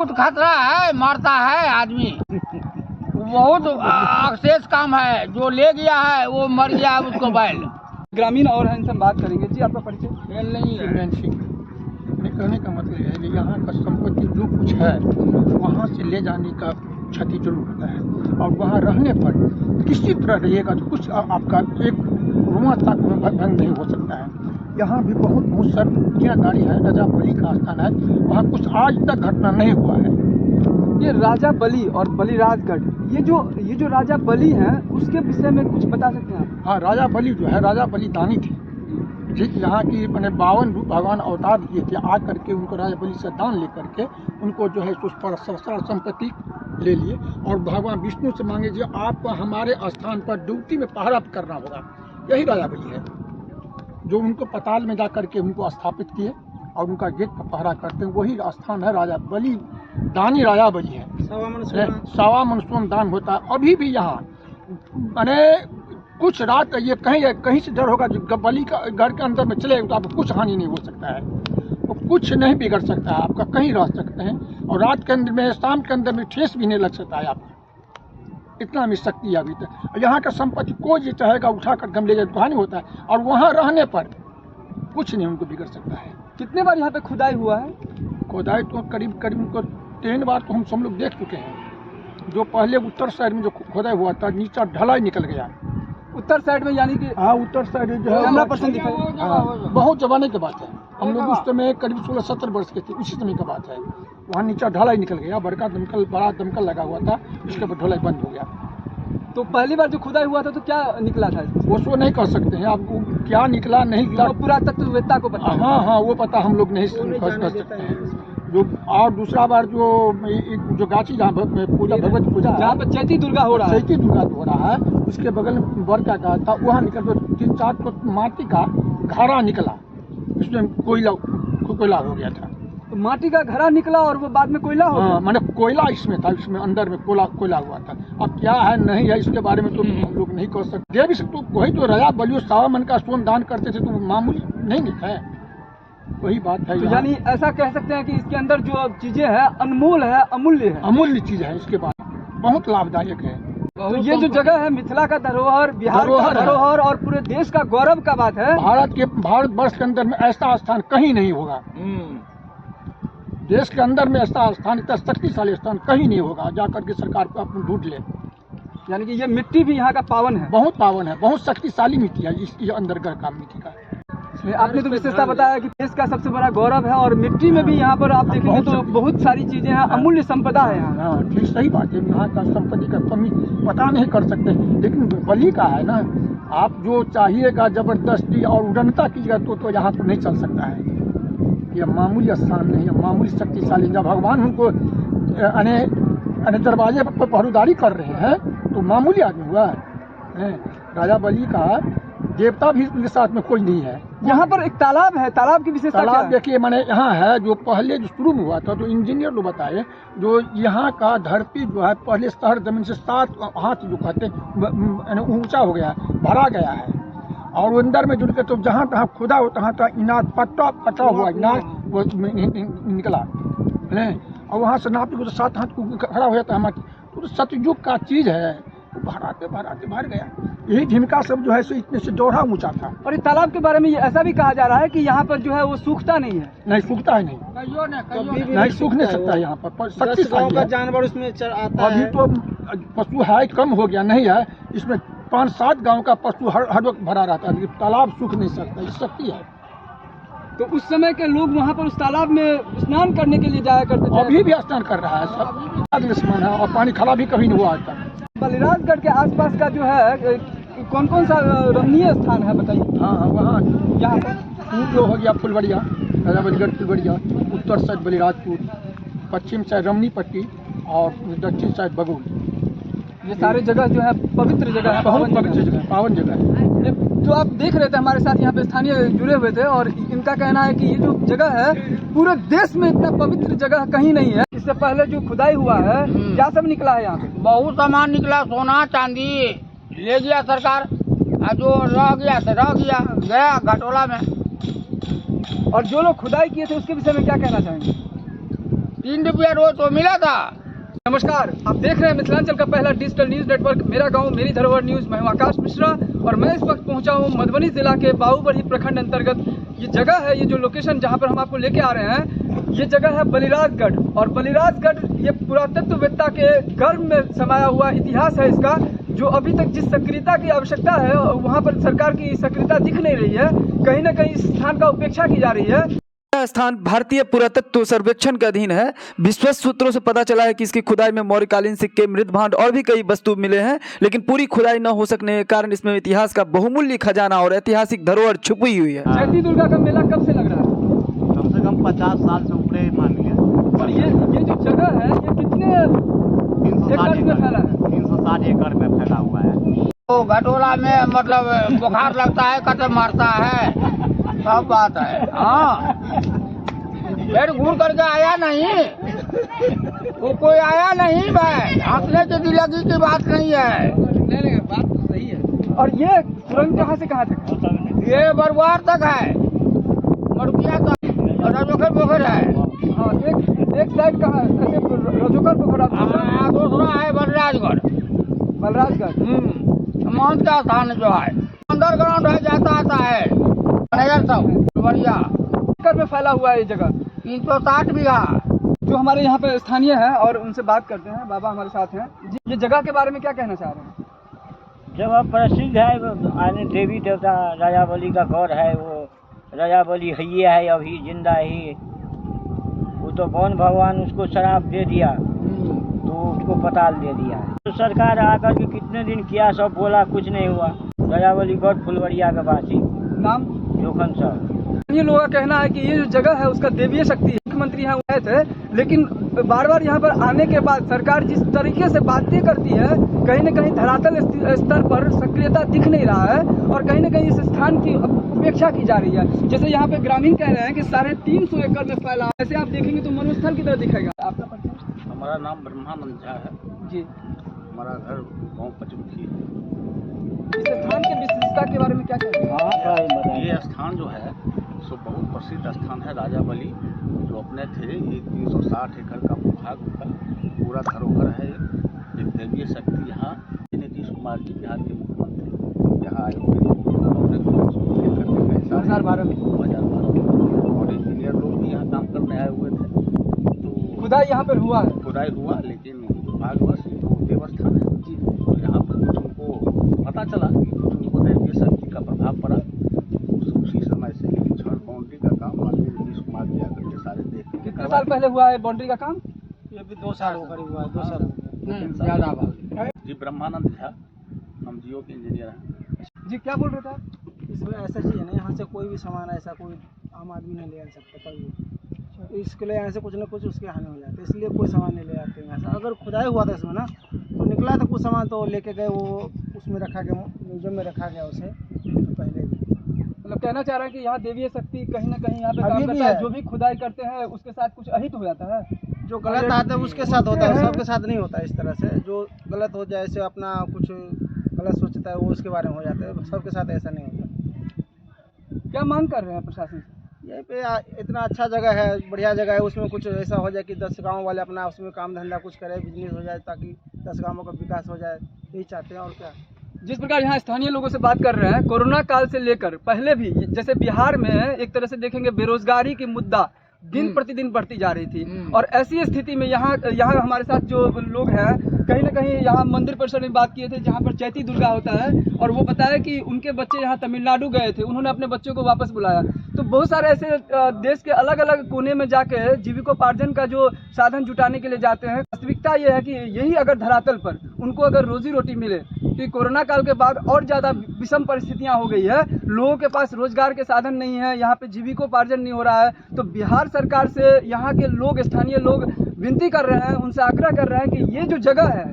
बहुत खतरा है, मारता है आदमी। बहुत अक्षेष काम है, जो ले गया है वो मर गया है, उसको बैल। ग्रामीण और हैं, इनसे हम बात करेंगे। जी, आपका परिचय? कहने का मतलब है कि यहाँ का संपत्ति जो कुछ है वहाँ से ले जाने का क्षति जरूर होता है, और वहाँ रहने पर किसी तरह रहिएगा तो कुछ आपका एक रुआ तक भंग नहीं हो सकता है। यहाँ भी बहुत सर्वगाड़ी है, राजा बली का स्थान है, वहाँ कुछ आज तक घटना नहीं हुआ है। ये राजा बली और बलिराजगढ़, ये जो राजा बली हैं उसके विषय में कुछ बता सकते हैं आप? हाँ, राजा बली जो है, राजा बली दानी थे। ठीक, यहाँ की मैंने 52 रूप भगवान अवतार दिए थे, आ करके उनको राजा बली से दान लेकर के उनको जो है उस पर सारा संपत्ति ले लिए, और भगवान विष्णु से मांगे जी आपको हमारे स्थान पर ड्यूटी में पहरा करना होगा। यही राजा बली है जो उनको पताल में जा करके उनको स्थापित किए और उनका गेट पर पहरा करते हैं। वही स्थान है राजा बली दानी, राजा बली है। 1.25 मन सोन दान होता है अभी भी यहाँ। मैंने कुछ रात ये कहीं से डर होगा जो बली का घर के अंदर में चले तो आपको कुछ हानि नहीं हो सकता है, तो कुछ नहीं बिगड़ सकता है आपका, कहीं रह सकते हैं, और रात के अंदर में शाम के अंदर में ठेस भी नहीं लग सकता है आपको। इतना में शक्ति है अभी तक। यहाँ का संपत्ति कोई जो चाहेगा उठा कर गम ले जाए तो हानि होता है, और वहाँ रहने पर कुछ नहीं उनको बिगड़ सकता है। कितने बार यहाँ पे खुदाई हुआ है? खुदाई तो करीब 3 बार तो हम लोग देख चुके हैं। जो पहले उत्तर साइड में जो खुदाई हुआ था, नीचा ढलाई निकल गया। उत्तर साइड में यानी कि? हाँ, उत्तर साइड जो है 15% दिखाई। हाँ, बहुत जमाने की बात है। हम लोग उस समय करीब 16-17 वर्ष के थे, उसी समय की बात है। वहाँ नीचा ढलाई निकल गया, बड़ा दमकल लगा हुआ था, उसके बाद ढलाई बंद हो गया। तो पहली बार जो खुदाई हुआ था तो क्या निकला था? वो नहीं कह सकते हैं आप, क्या निकला नहीं निकला तो पुरातत्ववेत्ता को पता? हाँ, वो पता हम लोग नहीं कर सकते हैं। जो और दूसरा बार जो गाची जहाँ भगवती पूजा जहाँ पर चैती दुर्गा हो रहा है, उसके बगल में बर का गाछ था, वहाँ निकल 3-4 फुट माटी का घड़ा निकला, उसमें कोयला हो गया था। तो माटी का घड़ा निकला और वो बाद में कोयला हो गया? मैंने कोयला इसमें था, इसमें अंदर में कोयला हुआ था। अब क्या है नहीं है इसके बारे में तो हम लोग नहीं कह सकते। भी तो वही तो राजा बलियो 1.25 मन का सोन दान करते थे, तो मामूली नहीं है, वही बात है। तो यानी ऐसा कह सकते हैं कि इसके अंदर जो चीजें हैं अनमोल है, अमूल्य चीज है, इसके बाद बहुत लाभदायक है। तो ये जो जगह है मिथिला का धरोहर, बिहार का धरोहर और पूरे देश का गौरव का बात है। भारतवर्ष के अंदर में ऐसा स्थान कहीं नहीं होगा। देश के अंदर में ऐसा स्थान, इतना शक्तिशाली स्थान कहीं नहीं होगा। जाकर के सरकार को अपन ढूंढ ले। यानी कि ये मिट्टी भी यहाँ का पावन है? बहुत पावन है, बहुत शक्तिशाली मिट्टी है इसके अंदर का मिट्टी का। आपने तो विशेषता बताया कि देश का सबसे बड़ा गौरव है, और मिट्टी में भी यहाँ पर आप देखेंगे तो बहुत सारी चीजें हैं, अमूल्य संपदा है यहाँ। हाँ, ठीक, सही बात है। यहाँ का संपत्ति का कमी पता नहीं कर सकते, लेकिन बलि का है ना, आप जो चाहिएगा जबरदस्ती और उड़नता कीजिएगा तो यहाँ पर नहीं चल सकता है। यह मामूली स्थान नहीं है, मामूली शक्तिशाली। जब भगवान उनको दरवाजे पर पहरेदारी कर रहे हैं तो मामूली आदमी हुआ है। राजा बलि का देवता भी उनके साथ में कोई नहीं है। यहाँ पर एक तालाब है, तालाब की विशेषता क्या है? देखिए, मैंने यहाँ है जो पहले जो शुरू में हुआ था, तो इंजीनियर लोग बताए जो यहाँ का धरती जो है पहले शहर जमीन से 7 हाथ जो कहते ऊंचा हो गया, भरा गया है, और अंदर में जुड़ के तो जहाँ तहाँ खुदा हो तहाँ तहाँ इनार पटा हुआ इनार वो निकला, और वहाँ से नाप को 7 हाथ खड़ा हो जाता है। तो सतयुग का चीज है, भराते भर गया। यही झिमका सब जो है सो इतने से दोहरा ऊंचा था। और इस तालाब के बारे में ऐसा भी कहा जा रहा है कि यहाँ पर जो है वो सूखता नहीं है? नहीं सूखता है, नहीं सूख नहीं सकता है। यहाँ पर शक्तिशाली है, जानवर उसमें आता है। अभी तो पशु है कम हो गया, नहीं है इसमें 5-7 गांव का पशु हर वक्त भरा रहता है, तालाब सूख नहीं सकता, ये शक्ति है। तो उस समय के लोग वहाँ पर उस तालाब में स्नान करने के लिए जाया करते थे? अभी भी स्नान कर रहा है सब स्नान है, और पानी खड़ा भी कभी नहीं हुआ आज तक। बलिराजगढ़ के आसपास का जो है कौन कौन सा रमणीय स्थान है बताइए? हाँ, वहाँ यहाँ पर जो हो गया फुलवड़िया, राजा बलिगढ़ फुलवड़िया, उत्तर साइड बलिराजपुर, पश्चिम साइड रमनी पट्टी, और दक्षिण साइड बगुल। ये सारे जगह जो है पवित्र जगह है, बहुत पवित्र जगह, पावन जगह है। जो आप देख रहे थे हमारे साथ यहाँ पे स्थानीय जुड़े हुए थे, और इनका कहना है कि ये जो जगह है पूरे देश में इतना पवित्र जगह कहीं नहीं है। इससे पहले जो खुदाई हुआ है क्या सब निकला है यहाँ पे? बहुत सामान निकला, सोना चांदी ले गया सरकार, जो रह गया तो रह गया घटोला में। और जो लोग खुदाई किए थे उसके विषय में क्या कहना चाहेंगे? 3 रुपया रोज तो मिला था। नमस्कार, आप देख रहे हैं मिथिलांचल का पहला डिजिटल न्यूज नेटवर्क मेरा गांव मेरी धरोहर न्यूज। मैं हूं आकाश मिश्रा और मैं इस वक्त पहुंचा हूं मधुबनी जिला के बाबूबरही प्रखंड अंतर्गत। ये जगह है, ये जो लोकेशन जहां पर हम आपको लेके आ रहे हैं, ये जगह है बलिराजगढ़। और बलिराजगढ़ ये पुरातत्ववेत्ता के गर्भ में समाया हुआ इतिहास है इसका, जो अभी तक जिस सक्रियता की आवश्यकता है वहाँ पर सरकार की सक्रियता दिख नहीं रही है। कहीं न कहीं इस स्थान का उपेक्षा की जा रही है। यह स्थान भारतीय पुरातत्व सर्वेक्षण के अधीन है। विश्वस्त सूत्रों से पता चला है कि इसकी खुदाई में मौर्यकालीन सिक्के, मृत भांड और भी कई वस्तु मिले हैं, लेकिन पूरी खुदाई न हो सकने के कारण इसमें इतिहास का बहुमूल्य खजाना और ऐतिहासिक धरोहर छुपी हुई है। चैती दुर्गा का मेला कब से लग रहा है? कम से कम 50 साल से ऊपर मान लिया। और ये जो जगह है ये कितने एकड़ में फैला है? 360 एकड़ में फैला हुआ है। तो घटोला में मतलब बुखार लगता है, कदम मारता है, सब बात है। हाँ, फिर घूर करके आया नहीं, वो कोई आया नहीं भाई, हंसने की दिलगी की बात नहीं है। बात तो सही है। और ये सुरंग कहाँ से कहाँ तक? ये बरवार तक है, मड़ुकिया तक, और रजोकर पोखर है। हाँ, एक साइड कहाँ ऐसे रजोकर पोखर, दूसरा है बलराजगढ़। बलराजगढ़ महंत का स्थान जो है अंडरग्राउंड है, जाता आता है सब बढ़िया। एकड़ में फैला हुआ है ये जगह 360 बीघा। जो हमारे यहाँ पे स्थानीय है और उनसे बात करते हैं। बाबा हमारे साथ हैं जी। ये जगह के बारे में क्या कहना चाह रहे हैं? जगह प्रसिद्ध है, देवी देवता राजा बलि का गौर है। वो राजा बलि है, अभी जिंदा ही। वो तो कौन भगवान उसको शराब दे दिया तो उसको पताल दे दिया। तो सरकार आकर के कितने दिन किया, सब बोला, कुछ नहीं हुआ। राजा बलि गौर फुलवरिया का वासी, नाम जोखन साहब। ये लोगों का कहना है कि ये जो जगह है उसका देवीय शक्ति है। मुख्यमंत्री यहाँ आए थे, लेकिन बार बार यहाँ पर आने के बाद सरकार जिस तरीके से बातें करती है, कहीं न कहीं धरातल स्तर पर सक्रियता दिख नहीं रहा है और कहीं न कहीं इस स्थान की उपेक्षा की जा रही है। जैसे यहाँ पे ग्रामीण कह रहे हैं कि 350 एकड़ में फैला। ऐसे आप देखेंगे तो मरुस्थल की तरह दिखेगा। आपका परिचय? हमारा नाम ब्रह्मानंद झा है जी। हमारा घर गाँव पचमुखी है। इस स्थान की विशेषता के बारे में क्या कहेंगे? ये स्थान जो है सो बहुत प्रसिद्ध स्थान है। राजा बलि जो अपने थे, ये 360 एकड़ का भूभाग का पूरा धरोहर है। एक देवीय शक्ति यहाँ नीतीश कुमार जी बिहार के मुख्यमंत्री यहाँ आए हुए अपने 2012 में 2012 और इंजीनियर लोग भी यहाँ काम करने आए हुए थे। तो खुदाई यहाँ पर हुआ है? खुदाई हुआ, लेकिन दुर्भाग्यवश तो देवस्थान है जी। तो यहाँ पर कुछ उनको पता चला कि कुछ उनको देवीय शक्ति का प्रभाव पड़ा उसी समय से। लेकिन छड़ बाउंड्री का काम माननीय नीतीश कुमार जी आकर के सारे देख। कितने साल पहले हुआ है बाउंड्री का काम? ये भी 2 साल होकर हुआ है, 2 साल ज्यादा बात। जी। ब्रह्मानंद झा, हम जियो के इंजीनियर हैं जी। क्या बोल रहे थे आप? इसमें ऐसा चीज़ है ना, यहाँ से कोई भी सामान ऐसा कोई आम आदमी नहीं ले आ सकता कभी। इसके लिए यहाँ से कुछ ना कुछ उसके हानि हो जाते हैं, इसलिए कोई सामान नहीं ले आते यहाँ से। अगर खुदाई हुआ था इसमें ना, तो निकला था कुछ सामान तो लेके गए, वो उसमें रखा गया, म्यूजियम में रखा गया उसे। तो पहले मतलब कहना चाह रहे हैं कि यहाँ देवीय शक्ति कहीं ना कहीं यहाँ पे अभी काम भी करता है। है। जो भी खुदाई करते हैं उसके साथ कुछ अहित हो जाता है। जो गलत आता है उसके साथ होता है, सबके साथ नहीं होता। इस तरह से जो गलत हो जाए, ऐसे अपना कुछ गलत सोचता है वो उसके बारे में हो जाता है, सबके साथ ऐसा नहीं होता। क्या मांग कर रहे हैं प्रशासन से? यहीं पे इतना अच्छा जगह है, बढ़िया जगह है, उसमें कुछ ऐसा हो जाए कि 10 गांव वाले अपना उसमें काम धंधा कुछ करें, बिजनेस हो जाए, ताकि 10 गांवों का विकास हो जाए, यही चाहते हैं और क्या। जिस प्रकार यहाँ स्थानीय लोगों से बात कर रहे हैं, कोरोना काल से लेकर पहले भी जैसे बिहार में एक तरह से देखेंगे बेरोजगारी की मुद्दा दिन प्रतिदिन बढ़ती जा रही थी। और ऐसी स्थिति में यहाँ हमारे साथ जो लोग हैं, कहीं ना कहीं यहाँ मंदिर परिसर में बात किए थे जहाँ पर चैती दुर्गा होता है, और वो बताया कि उनके बच्चे यहाँ तमिलनाडु गए थे, उन्होंने अपने बच्चों को वापस बुलाया। तो बहुत सारे ऐसे देश के अलग अलग कोने में जाके जीविकोपार्जन का जो साधन जुटाने के लिए जाते हैं। वास्तविकता ये है कि यही अगर धरातल पर उनको अगर रोजी रोटी मिले, तो कोरोना काल के बाद और ज़्यादा विषम परिस्थितियाँ हो गई है, लोगों के पास रोजगार के साधन नहीं है, यहाँ पे जीविकोपार्जन नहीं हो रहा है। तो बिहार सरकार से यहाँ के लोग, स्थानीय लोग विनती कर रहे हैं, उनसे आग्रह कर रहे हैं कि ये जो जगह है,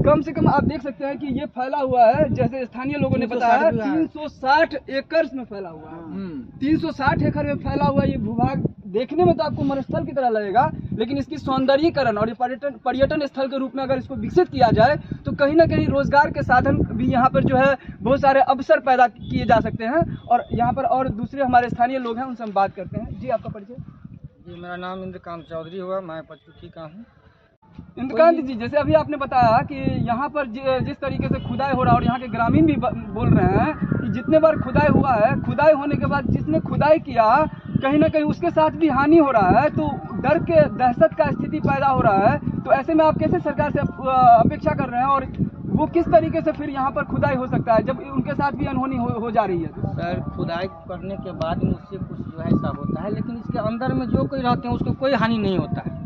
कम से कम आप देख सकते हैं कि ये फैला हुआ है, जैसे स्थानीय लोगों ने बताया 360 एकड़ में फैला हुआ है। 360 एकड़ में फैला हुआ ये भूभाग देखने में तो आपको मरुस्थल की तरह लगेगा, लेकिन इसकी सौंदर्यीकरण और पर्यटन स्थल के रूप में अगर इसको विकसित किया जाए तो कहीं ना कहीं रोजगार के साधन भी यहाँ पर जो है बहुत सारे अवसर पैदा किए जा सकते हैं। और यहाँ पर और दूसरे हमारे स्थानीय लोग हैं, उनसे हम बात करते हैं। जी, आपका परिचय? जी, मेरा नाम इंद्रकांत चौधरी हुआ, मैं पचकुठी का हूँ। इंद्रकांत जी, जैसे अभी आपने बताया कि यहाँ पर जिस तरीके से खुदाई हो रहा है और यहाँ के ग्रामीण भी बोल रहे हैं कि जितने बार खुदाई हुआ है, खुदाई होने के बाद जिसने खुदाई किया कहीं ना कहीं उसके साथ भी हानि हो रहा है, तो डर के दहशत का स्थिति पैदा हो रहा है। तो ऐसे में आप कैसे सरकार से अपेक्षा कर रहे हैं और वो किस तरीके से फिर यहाँ पर खुदाई हो सकता है जब उनके साथ भी अनहोनी हो जा रही है? सर, खुदाई करने के बाद में उससे कुछ जो है ऐसा होता है, लेकिन इसके अंदर में जो कोई रहते हैं उसको कोई हानि नहीं होता है।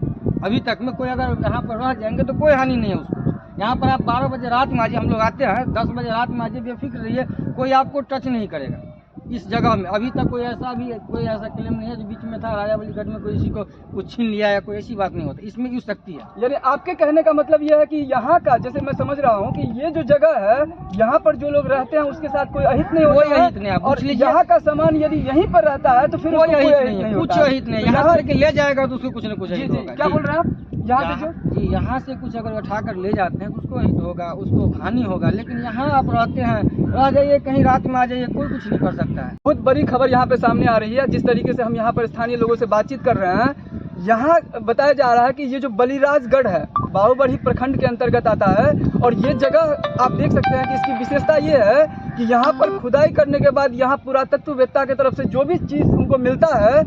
अभी तक में कोई अगर यहाँ पर रह जाएंगे तो कोई हानि नहीं है उसको। यहाँ पर आप 12 बजे रात में आज हम लोग आते हैं, 10 बजे रात में आज बेफिक्र रहिए, कोई आपको टच नहीं करेगा इस जगह में। अभी तक कोई ऐसा क्लेम नहीं है जो बीच में था राजावलीगढ़ में कोई किसी को कुछ छीन लिया या कोई ऐसी बात नहीं होती। इसमें यूँ शक्ति है। यानी आपके कहने का मतलब यह है कि यहाँ का, जैसे मैं समझ रहा हूँ कि ये जो जगह है यहाँ पर जो लोग रहते हैं उसके साथ कोई अहित नहीं होता, कोई अहित नहीं है। और यहाँ का सामान यदि यहीं पर रहता है तो फिर कोई उसको अहित नहीं है, कुछ अहित नहीं। यहाँ से ले जाएगा तो उसको कुछ न कुछ जी अहित जी, होगा। क्या बोल रहे हैं आप? यहाँ से जो जी, यहाँ से कुछ अगर उठा कर ले जाते हैं तो उसको अहित होगा, उसको हानि होगा। लेकिन यहाँ आप रहते हैं, रह जाइए कहीं रात में आ जाइए, कोई कुछ नहीं कर सकता है। बहुत बड़ी खबर यहाँ पे सामने आ रही है। जिस तरीके से हम यहाँ पर स्थानीय लोगों से बातचीत कर रहे हैं, यहाँ बताया जा रहा है कि ये जो बलिराजगढ़ है बाहुबढ़ी प्रखंड के अंतर्गत आता है और ये जगह आप देख सकते हैं कि इसकी विशेषता ये है कि यहाँ पर खुदाई करने के बाद यहाँ पुरातत्ववेत्ता की तरफ से जो भी चीज़ उनको मिलता है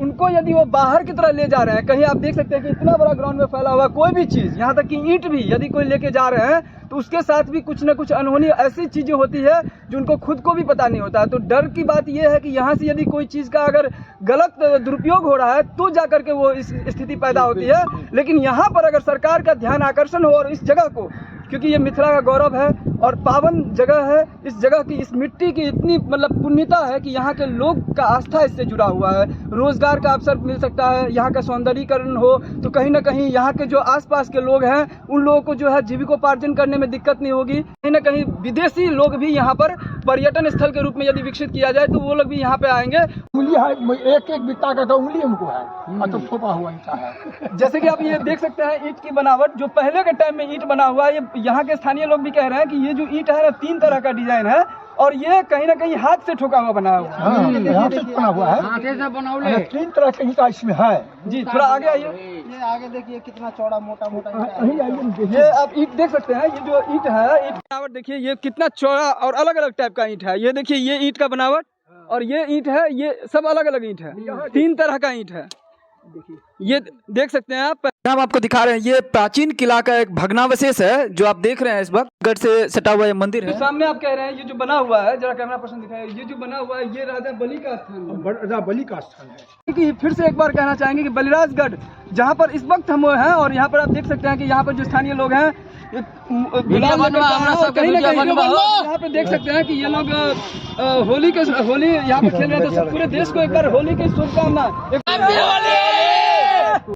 उनको यदि वो बाहर की तरह ले जा रहे हैं, कहीं आप देख सकते हैं कि इतना बड़ा ग्राउंड में फैला हुआ कोई भी चीज़, यहाँ तक कि ईंट भी यदि कोई लेके जा रहे हैं तो उसके साथ भी कुछ न कुछ अनहोनी ऐसी चीज़ें होती है जो उनको खुद को भी पता नहीं होता है। तो डर की बात यह है कि यहाँ से यदि कोई चीज़ का अगर गलत दुरुपयोग हो रहा है तो जा करके वो इस स्थिति पैदा होती है। लेकिन यहाँ पर अगर सरकार का ध्यान आकर्षण हो और इस जगह को, क्योंकि ये मिथिला का गौरव है और पावन जगह है, इस जगह की इस मिट्टी की इतनी मतलब पुण्यता है कि यहाँ के लोग का आस्था इससे जुड़ा हुआ है, रोजगार का अवसर मिल सकता है, यहाँ का सौंदर्यीकरण हो तो कहीं ना कहीं यहाँ के जो आसपास के लोग हैं उन लोगों को जो है जीविकोपार्जन करने में दिक्कत नहीं होगी। कहीं ना कहीं विदेशी लोग भी यहाँ पर पर्यटन स्थल के रूप में यदि विकसित किया जाए तो वो लोग भी यहाँ पे आएंगे। उंगली है, एक एक बित्ता का तो उंगली उनको है, मतलब थोपा हुआ ईंटा है। जैसे कि आप ये देख सकते हैं ईंट की बनावट जो पहले के टाइम में ईंट बना हुआ है। ये यहाँ के स्थानीय लोग भी कह रहे हैं कि ये जो ईंट है ना 3 तरह का डिजाइन है और ये कहीं ना कहीं हाथ से ठोका हुआ बना हुआ है। हाथ से बना हुआ है, हाथे से बनावले 3 तरह के ईंटा इसमें है। जी, थोड़ा आगे आइए। ये आगे देखिए कितना चौड़ा मोटा मोटा ये आप ईंट देख सकते हैं, ये जो ईंट है, ईंट बनावट देखिए ये कितना चौड़ा और अलग अलग टाइप का ईंट है। ये देखिए ये ईंट का बनावट और ये ईंट है, ये सब अलग अलग ईंट है, 3 तरह का ईंट है। ये देख सकते हैं आप, हम आपको दिखा रहे हैं ये प्राचीन किला का एक भग्नावशेष है जो आप देख रहे हैं इस वक्त। गढ़ से सटा हुआ ये मंदिर है। तो सामने आप कह रहे हैं ये जो बना हुआ है, जरा कैमरा पर्सन दिखाएं, ये जो बना हुआ है ये राजा बलि का स्थान है। राजा बलि का स्थान है। क्योंकि फिर से एक बार कहना चाहेंगे कि बलिराजगढ़ जहाँ पर इस वक्त हम हैं और यहाँ पर आप देख सकते हैं कि यहाँ पर जो स्थानीय लोग हैं कहीं ना कहीं यहाँ पे देख सकते हैं कि ये लोग होली यहाँ पे खेल रहे थे। पूरे देश को एक बार होली की शुभकामना।